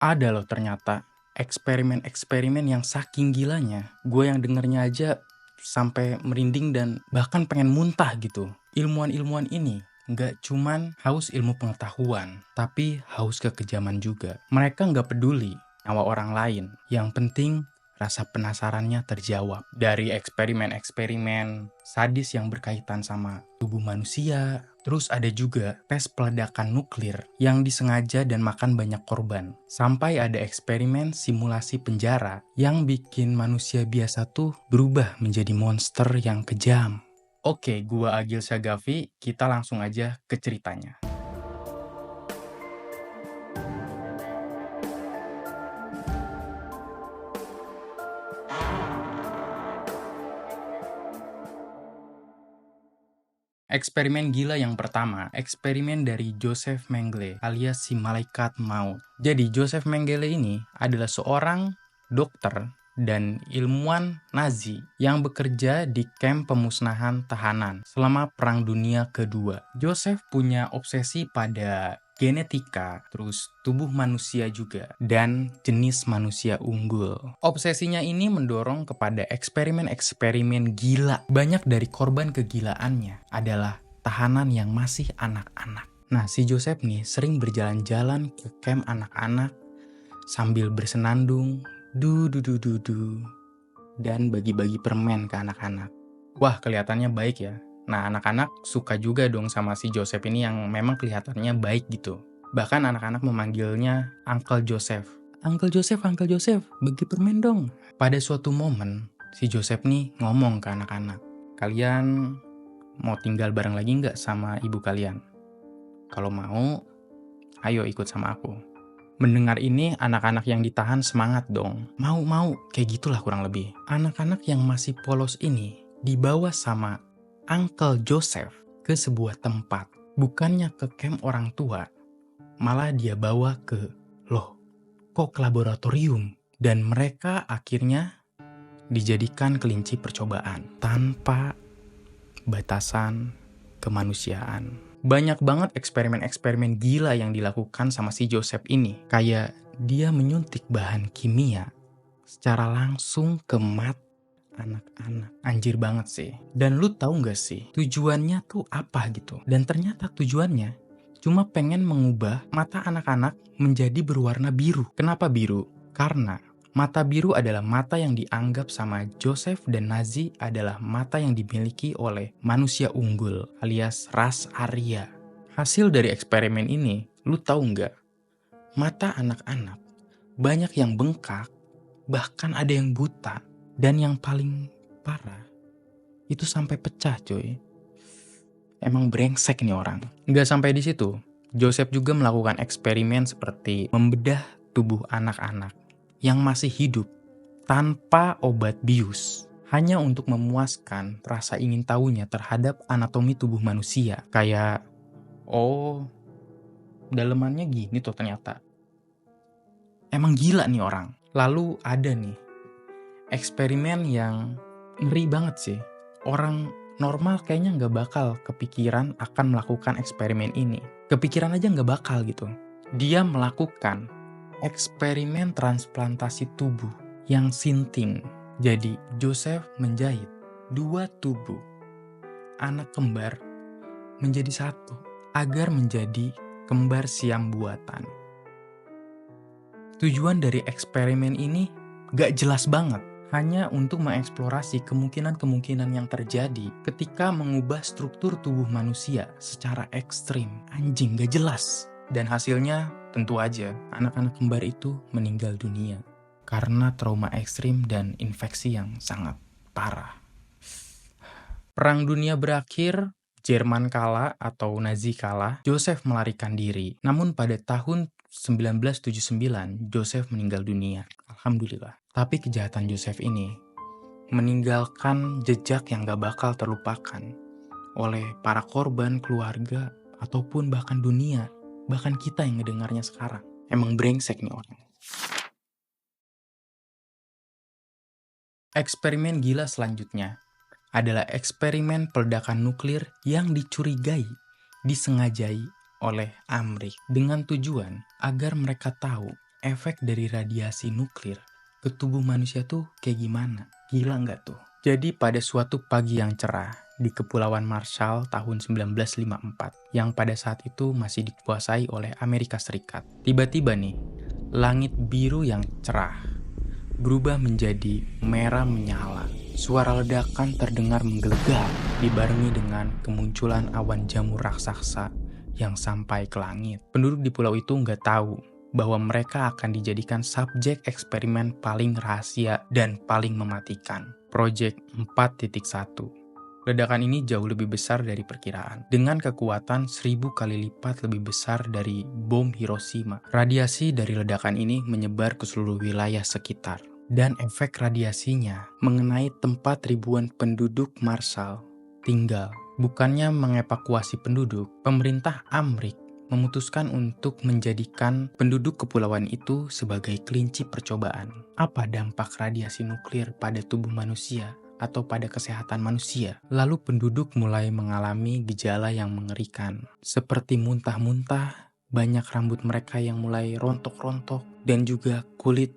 Ada loh ternyata eksperimen-eksperimen yang saking gilanya, gue yang dengernya aja sampai merinding dan bahkan pengen muntah gitu. Ilmuwan-ilmuwan ini nggak cuman haus ilmu pengetahuan, tapi haus kekejaman juga. Mereka nggak peduli nyawa orang lain. Yang penting rasa penasarannya terjawab. Dari eksperimen-eksperimen sadis yang berkaitan sama tubuh manusia, terus ada juga tes peledakan nuklir yang disengaja dan makan banyak korban. Sampai ada eksperimen simulasi penjara yang bikin manusia biasa tuh berubah menjadi monster yang kejam. Oke, gua Agil Syagavi, kita langsung aja ke ceritanya. Eksperimen gila yang pertama, eksperimen dari Joseph Mengele alias si malaikat maut. Jadi Joseph Mengele ini adalah seorang dokter dan ilmuwan Nazi yang bekerja di kamp pemusnahan tahanan selama Perang Dunia Kedua. Joseph punya obsesi pada genetika, terus tubuh manusia juga, dan jenis manusia unggul. Obsesinya ini mendorong kepada eksperimen-eksperimen gila. Banyak dari korban kegilaannya adalah tahanan yang masih anak-anak. Nah, si Joseph nih sering berjalan-jalan ke camp anak-anak sambil bersenandung, dan bagi-bagi permen ke anak-anak. Wah, kelihatannya baik ya. Nah, anak-anak suka juga dong sama si Joseph ini yang memang kelihatannya baik gitu. Bahkan anak-anak memanggilnya Uncle Joseph. Uncle Joseph, Uncle Joseph, bagi permen dong. Pada suatu momen, si Joseph nih ngomong ke anak-anak, kalian mau tinggal bareng lagi nggak sama ibu kalian? Kalau mau, ayo ikut sama aku. Mendengar ini, anak-anak yang ditahan semangat dong. Mau, kayak gitulah kurang lebih. Anak-anak yang masih polos ini dibawa sama Uncle Joseph ke sebuah tempat. Bukannya ke camp orang tua, malah dia bawa ke, kok ke laboratorium? Dan mereka akhirnya dijadikan kelinci percobaan tanpa batasan kemanusiaan. Banyak banget eksperimen-eksperimen gila yang dilakukan sama si Joseph ini. Kayak dia menyuntik bahan kimia secara langsung ke mata anak-anak. Anjir banget sih. Dan lu tahu gak sih tujuannya tuh apa gitu? Dan ternyata tujuannya cuma pengen mengubah mata anak-anak menjadi berwarna biru. Kenapa biru? Karena mata biru adalah mata yang dianggap sama Joseph dan Nazi adalah mata yang dimiliki oleh manusia unggul alias ras Arya. Hasil dari eksperimen ini, lu tahu nggak? Mata anak-anak banyak yang bengkak, bahkan ada yang buta. Dan yang paling parah, itu sampai pecah coy. Emang brengsek nih orang. Nggak sampai di situ, Joseph juga melakukan eksperimen seperti membedah tubuh anak-anak yang masih hidup tanpa obat bius, hanya untuk memuaskan rasa ingin tahunya terhadap anatomi tubuh manusia. Kayak, oh, dalemannya gini tuh ternyata. Emang gila nih orang. Lalu ada nih eksperimen yang ngeri banget sih. Orang normal kayaknya nggak bakal kepikiran akan melakukan eksperimen ini. Kepikiran aja nggak bakal gitu. Dia melakukan eksperimen transplantasi tubuh yang sinting. Jadi Joseph menjahit 2 tubuh anak kembar menjadi satu agar menjadi kembar siam buatan. Tujuan dari eksperimen ini gak jelas banget, hanya untuk mengeksplorasi kemungkinan-kemungkinan yang terjadi ketika mengubah struktur tubuh manusia secara ekstrim. Anjing, gak jelas. Dan hasilnya tentu aja anak-anak kembar itu meninggal dunia karena trauma ekstrim dan infeksi yang sangat parah. Perang dunia berakhir, Jerman kalah atau Nazi kalah, Joseph melarikan diri. Namun pada tahun 1979, Joseph meninggal dunia. Alhamdulillah. Tapi kejahatan Joseph ini meninggalkan jejak yang gak bakal terlupakan oleh para korban, keluarga, ataupun bahkan dunia. Bahkan kita yang ngedengarnya sekarang. Emang brengsek nih orang. Eksperimen gila selanjutnya adalah eksperimen peledakan nuklir yang disengajai oleh Amrik dengan tujuan agar mereka tahu efek dari radiasi nuklir ke tubuh manusia tuh kayak gimana. Gila nggak tuh? Jadi pada suatu pagi yang cerah di Kepulauan Marshall tahun 1954 yang pada saat itu masih dikuasai oleh Amerika Serikat. Tiba-tiba nih, langit biru yang cerah berubah menjadi merah menyala. Suara ledakan terdengar menggelegar, dibarengi dengan kemunculan awan jamur raksasa yang sampai ke langit. Penduduk di pulau itu nggak tahu bahwa mereka akan dijadikan subjek eksperimen paling rahasia dan paling mematikan, Project 4.1. Ledakan ini jauh lebih besar dari perkiraan, dengan kekuatan 1000 kali lipat lebih besar dari bom Hiroshima. Radiasi dari ledakan ini menyebar ke seluruh wilayah sekitar, dan efek radiasinya mengenai tempat ribuan penduduk Marshall tinggal. Bukannya mengevakuasi penduduk, pemerintah Amrik memutuskan untuk menjadikan penduduk kepulauan itu sebagai kelinci percobaan. Apa dampak radiasi nuklir pada tubuh manusia atau pada kesehatan manusia? Lalu penduduk mulai mengalami gejala yang mengerikan, seperti muntah-muntah, banyak rambut mereka yang mulai rontok-rontok, dan juga kulit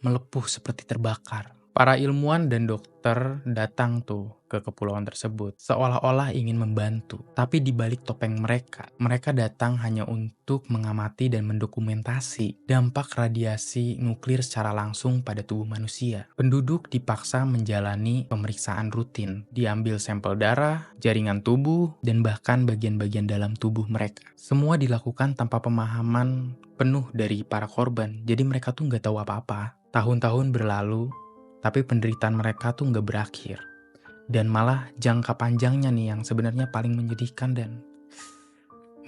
melepuh seperti terbakar. Para ilmuwan dan dokter datang tuh ke kepulauan tersebut seolah-olah ingin membantu. Tapi di balik topeng mereka datang hanya untuk mengamati dan mendokumentasi dampak radiasi nuklir secara langsung pada tubuh manusia. Penduduk dipaksa menjalani pemeriksaan rutin, diambil sampel darah, jaringan tubuh, dan bahkan bagian-bagian dalam tubuh mereka. Semua dilakukan tanpa pemahaman penuh dari para korban, jadi mereka tuh nggak tahu apa-apa. Tahun-tahun berlalu, tapi penderitaan mereka tuh nggak berakhir. Dan malah jangka panjangnya nih yang sebenarnya paling menyedihkan dan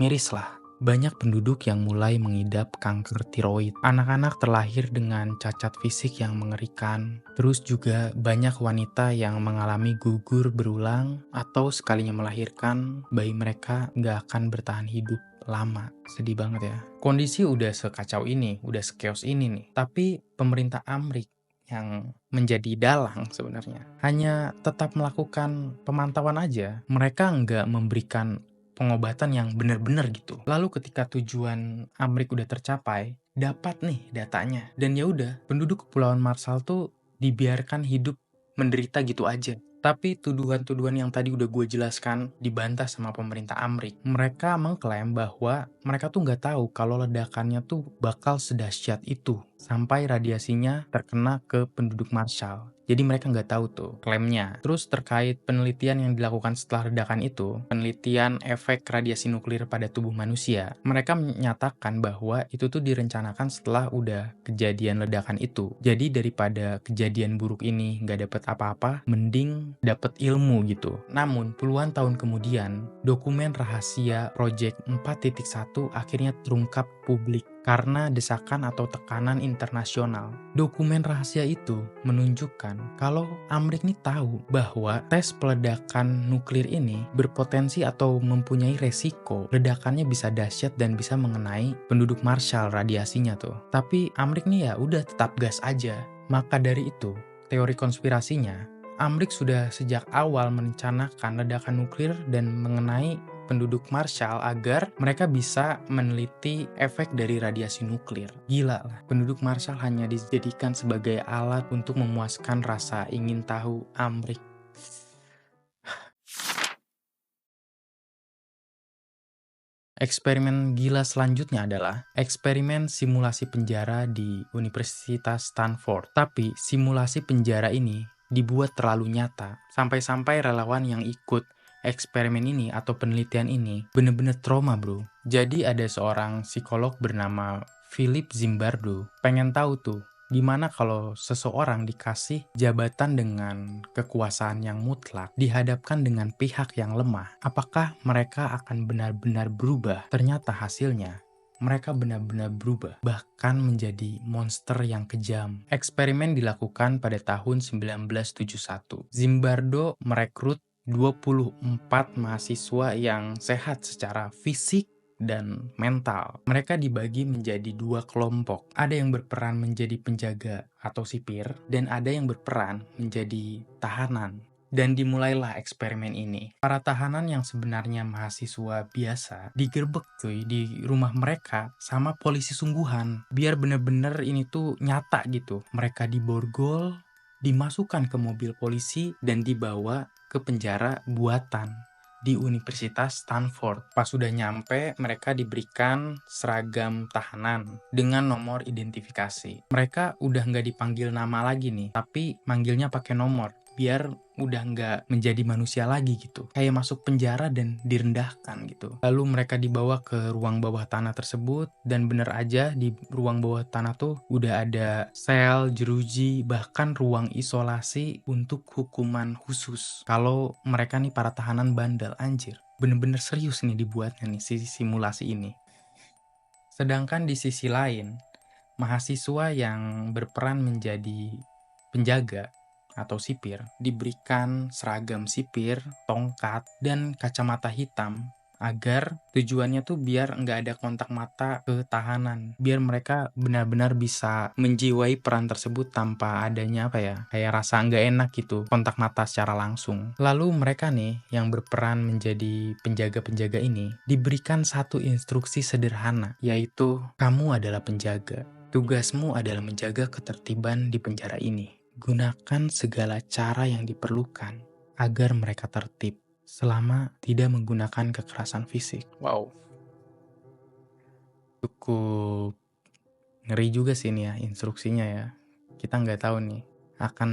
miris lah. Banyak penduduk yang mulai mengidap kanker tiroid. Anak-anak terlahir dengan cacat fisik yang mengerikan. Terus juga banyak wanita yang mengalami gugur berulang atau sekalinya melahirkan, bayi mereka nggak akan bertahan hidup lama. Sedih banget ya. Kondisi udah sekacau ini, udah sekeos ini nih. Tapi pemerintah Amrik yang menjadi dalang sebenarnya hanya tetap melakukan pemantauan aja. Mereka nggak memberikan pengobatan yang benar-benar gitu. Lalu ketika tujuan Amrik udah tercapai, dapat nih datanya. Dan ya udah, penduduk Kepulauan Marshall tuh dibiarkan hidup menderita gitu aja. Tapi tuduhan-tuduhan yang tadi udah gue jelaskan dibantah sama pemerintah Amrik. Mereka mengklaim bahwa mereka tuh nggak tahu kalau ledakannya tuh bakal sedahsyat itu sampai radiasinya terkena ke penduduk Marshall. Jadi mereka nggak tahu tuh klaimnya. Terus terkait penelitian yang dilakukan setelah ledakan itu, penelitian efek radiasi nuklir pada tubuh manusia, mereka menyatakan bahwa itu tuh direncanakan setelah udah kejadian ledakan itu. Jadi daripada kejadian buruk ini nggak dapet apa-apa, mending dapet ilmu gitu. Namun puluhan tahun kemudian, dokumen rahasia Project 4.1 akhirnya terungkap publik karena desakan atau tekanan internasional. Dokumen rahasia itu menunjukkan kalau Amrik nih tahu bahwa tes peledakan nuklir ini berpotensi atau mempunyai resiko ledakannya bisa dahsyat dan bisa mengenai penduduk Marshall radiasinya tuh. Tapi Amrik nih ya udah tetap gas aja. Maka dari itu, teori konspirasinya, Amrik sudah sejak awal merencanakan ledakan nuklir dan mengenai penduduk Marshall agar mereka bisa meneliti efek dari radiasi nuklir. Gila lah, penduduk Marshall hanya dijadikan sebagai alat untuk memuaskan rasa ingin tahu Amrik. Eksperimen gila selanjutnya adalah eksperimen simulasi penjara di Universitas Stanford. Tapi simulasi penjara ini dibuat terlalu nyata, sampai-sampai relawan yang ikut eksperimen ini atau penelitian ini bener-bener trauma bro. Jadi ada seorang psikolog bernama Philip Zimbardo pengen tahu tuh gimana kalau seseorang dikasih jabatan dengan kekuasaan yang mutlak dihadapkan dengan pihak yang lemah, apakah mereka akan benar-benar berubah? Ternyata hasilnya mereka benar-benar berubah, bahkan menjadi monster yang kejam. Eksperimen dilakukan pada tahun 1971. Zimbardo merekrut 24 mahasiswa yang sehat secara fisik dan mental. Mereka dibagi menjadi dua kelompok. Ada yang berperan menjadi penjaga atau sipir, dan ada yang berperan menjadi tahanan. Dan dimulailah eksperimen ini. Para tahanan yang sebenarnya mahasiswa biasa digerebek cuy di rumah mereka sama polisi sungguhan. Biar bener-bener ini tuh nyata gitu. Mereka diborgol, dimasukkan ke mobil polisi, dan dibawa ke penjara buatan di Universitas Stanford. Pas sudah nyampe, mereka diberikan seragam tahanan dengan nomor identifikasi. Mereka udah nggak dipanggil nama lagi nih, tapi manggilnya pakai nomor. Biar udah nggak menjadi manusia lagi gitu. Kayak masuk penjara dan direndahkan gitu. Lalu mereka dibawa ke ruang bawah tanah tersebut, dan bener aja di ruang bawah tanah tuh udah ada sel, jeruji, bahkan ruang isolasi untuk hukuman khusus. Kalau mereka nih para tahanan bandel, anjir. Bener-bener serius nih dibuatnya nih si simulasi ini. Sedangkan di sisi lain, mahasiswa yang berperan menjadi penjaga atau sipir diberikan seragam sipir, tongkat, dan kacamata hitam agar tujuannya tuh biar nggak ada kontak mata ke tahanan, biar mereka benar-benar bisa menjiwai peran tersebut tanpa adanya kayak rasa nggak enak gitu, kontak mata secara langsung. Lalu mereka nih yang berperan menjadi penjaga-penjaga ini diberikan satu instruksi sederhana, yaitu kamu adalah penjaga. Tugasmu adalah menjaga ketertiban di penjara ini. Gunakan segala cara yang diperlukan agar mereka tertib selama tidak menggunakan kekerasan fisik. Wow. Cukup ngeri juga sih ini ya instruksinya ya. Kita nggak tahu nih akan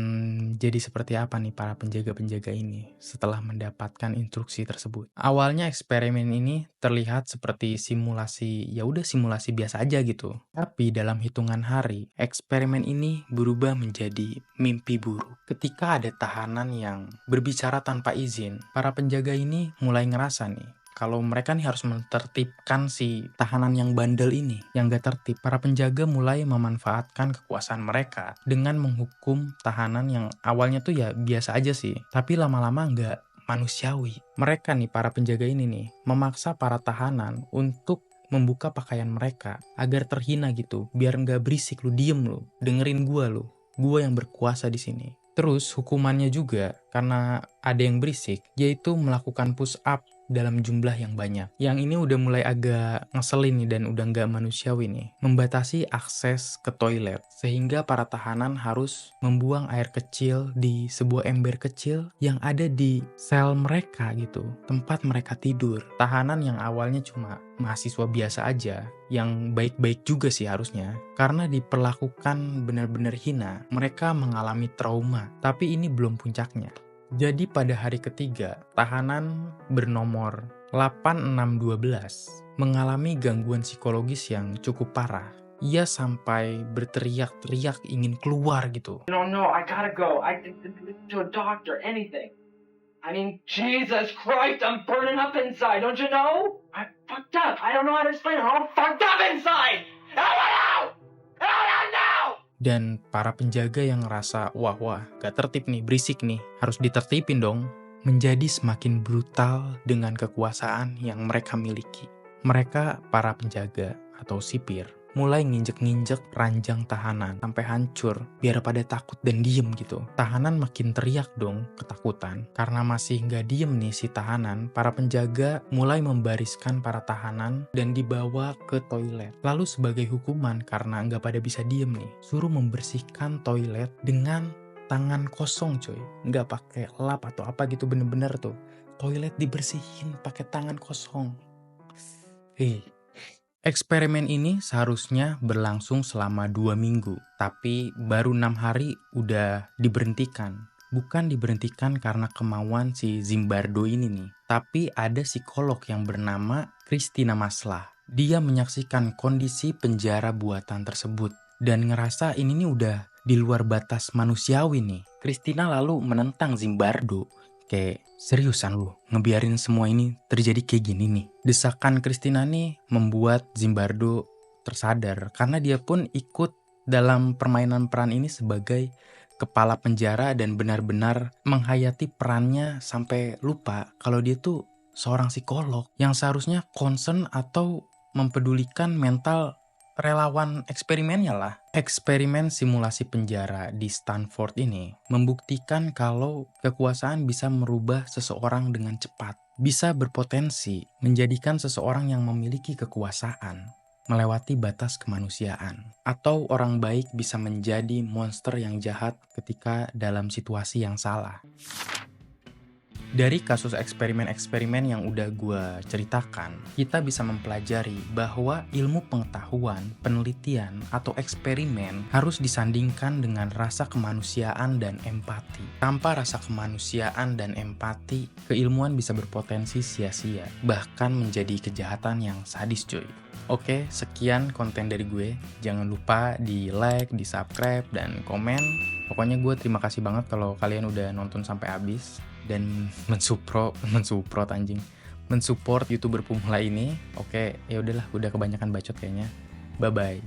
jadi seperti apa nih para penjaga-penjaga ini setelah mendapatkan instruksi tersebut. Awalnya eksperimen ini terlihat seperti simulasi, ya udah simulasi biasa aja gitu. Tapi dalam hitungan hari, eksperimen ini berubah menjadi mimpi buruk. Ketika ada tahanan yang berbicara tanpa izin, para penjaga ini mulai ngerasa nih kalau mereka nih harus menertibkan si tahanan yang bandel ini, yang gak tertib. Para penjaga mulai memanfaatkan kekuasaan mereka dengan menghukum tahanan yang awalnya tuh ya biasa aja sih, tapi lama-lama gak manusiawi. Mereka nih, para penjaga ini nih, memaksa para tahanan untuk membuka pakaian mereka agar terhina gitu, biar gak berisik, lu diem lu, dengerin gua lu. Gua yang berkuasa di sini. Terus hukumannya juga karena ada yang berisik, yaitu melakukan push up dalam jumlah yang banyak. Yang ini udah mulai agak ngeselin nih dan udah nggak manusiawi nih. Membatasi akses ke toilet, sehingga para tahanan harus membuang air kecil di sebuah ember kecil yang ada di sel mereka gitu, tempat mereka tidur. Tahanan yang awalnya cuma mahasiswa biasa aja, yang baik-baik juga sih harusnya, karena diperlakukan benar-benar hina, mereka mengalami trauma. Tapi ini belum puncaknya. Jadi pada hari ketiga, tahanan bernomor 8612 mengalami gangguan psikologis yang cukup parah. Ia sampai berteriak-teriak ingin keluar gitu. No, I gotta go. To a doctor, anything. I mean, Jesus Christ, I'm burning up inside, don't you know? I'm fucked up. I don't know how to explain it. I'm fucked up inside. Help me out! Help me out now! Dan para penjaga yang ngerasa, wah, gak tertib nih, berisik nih, harus ditertipin dong, menjadi semakin brutal dengan kekuasaan yang mereka miliki. Mereka, para penjaga atau sipir, mulai nginjek-nginjek ranjang tahanan sampai hancur biar pada takut dan diem gitu. Tahanan makin teriak dong ketakutan. Karena masih nggak diem nih si tahanan, para penjaga mulai membariskan para tahanan dan dibawa ke toilet. Lalu sebagai hukuman karena nggak pada bisa diem nih, suruh membersihkan toilet dengan tangan kosong coy. Nggak pakai lap atau apa gitu, bener-bener tuh. Toilet dibersihin pakai tangan kosong. Eksperimen ini seharusnya berlangsung selama 2 minggu, tapi baru 6 hari udah diberhentikan. Bukan diberhentikan karena kemauan si Zimbardo ini nih, tapi ada psikolog yang bernama Christina Maslah. Dia menyaksikan kondisi penjara buatan tersebut dan ngerasa ini nih udah di luar batas manusiawi nih. Christina lalu menentang Zimbardo. Kayak seriusan lu ngebiarin semua ini terjadi kayak gini nih. Desakan Christina nih membuat Zimbardo tersadar karena dia pun ikut dalam permainan peran ini sebagai kepala penjara dan benar-benar menghayati perannya sampai lupa kalau dia tuh seorang psikolog yang seharusnya concern atau mempedulikan mental relawan eksperimennya lah. Eksperimen simulasi penjara di Stanford ini membuktikan kalau kekuasaan bisa merubah seseorang dengan cepat. Bisa berpotensi menjadikan seseorang yang memiliki kekuasaan melewati batas kemanusiaan. Atau orang baik bisa menjadi monster yang jahat ketika dalam situasi yang salah. Dari kasus eksperimen-eksperimen yang udah gue ceritakan, kita bisa mempelajari bahwa ilmu pengetahuan, penelitian, atau eksperimen harus disandingkan dengan rasa kemanusiaan dan empati. Tanpa rasa kemanusiaan dan empati, keilmuan bisa berpotensi sia-sia, bahkan menjadi kejahatan yang sadis cuy. Oke, sekian konten dari gue. Jangan lupa di like, di subscribe, dan komen. Pokoknya gue terima kasih banget kalau kalian udah nonton sampai habis dan mensupport YouTuber pemula ini. Oke, ya udahlah, udah kebanyakan bacot kayaknya. Bye bye.